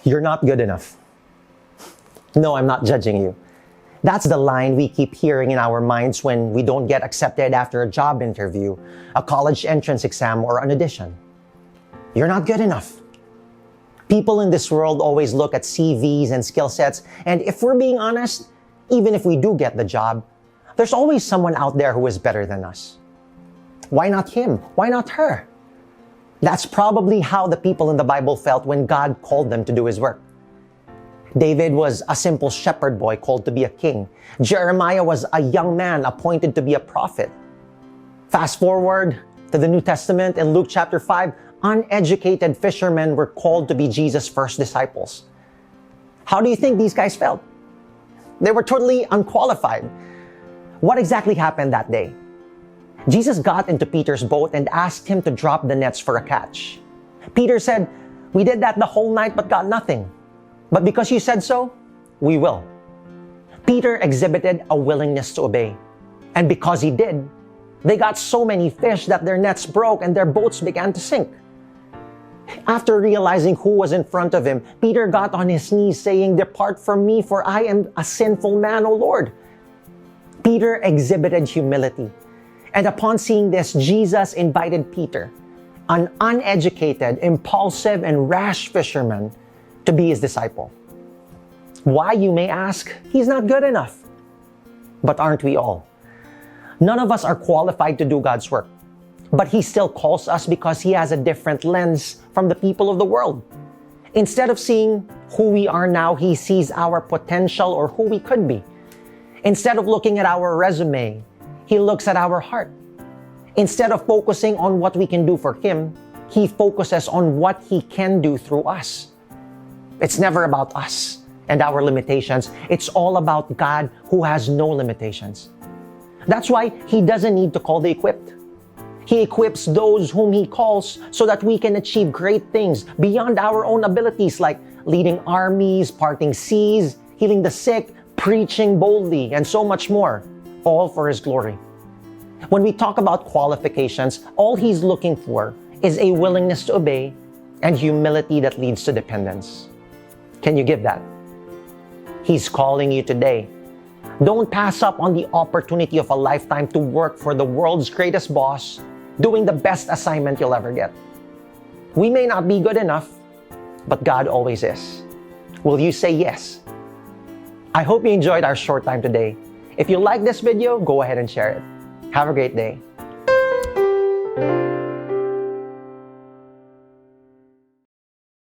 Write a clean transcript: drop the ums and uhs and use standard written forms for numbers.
You're not good enough. No, I'm not judging you. That's the line we keep hearing in our minds when we don't get accepted after a job interview, a college entrance exam, or an audition. You're not good enough. People in this world always look at CVs and skill sets, and if we're being honest, even if we do get the job, there's always someone out there who is better than us. Why not him? Why not her? That's probably how the people in the Bible felt when God called them to do His work. David was a simple shepherd boy called to be a king. Jeremiah was a young man appointed to be a prophet. Fast forward to the New Testament in Luke chapter 5, uneducated fishermen were called to be Jesus' first disciples. How do you think these guys felt? They were totally unqualified. What exactly happened that day? Jesus got into Peter's boat and asked him to drop the nets for a catch. Peter said, "We did that the whole night but got nothing. But because you said so, we will." Peter exhibited a willingness to obey. And because he did, they got so many fish that their nets broke and their boats began to sink. After realizing who was in front of him, Peter got on his knees saying, "Depart from me, for I am a sinful man, O Lord." Peter exhibited humility. And upon seeing this, Jesus invited Peter, an uneducated, impulsive, and rash fisherman, to be his disciple. Why, you may ask? He's not good enough. But aren't we all? None of us are qualified to do God's work. But He still calls us because He has a different lens from the people of the world. Instead of seeing who we are now, He sees our potential or who we could be. Instead of looking at our resume, He looks at our heart. Instead of focusing on what we can do for Him, He focuses on what He can do through us. It's never about us and our limitations. It's all about God who has no limitations. That's why He doesn't need to call the equipped. He equips those whom He calls so that we can achieve great things beyond our own abilities, like leading armies, parting seas, healing the sick, preaching boldly, and so much more, all for His glory. When we talk about qualifications, all He's looking for is a willingness to obey and humility that leads to dependence. Can you give that? He's calling you today. Don't pass up on the opportunity of a lifetime to work for the world's greatest boss, doing the best assignment you'll ever get. We may not be good enough, but God always is. Will you say yes? I hope you enjoyed our short time today. If you like this video, go ahead and share it. Have a great day.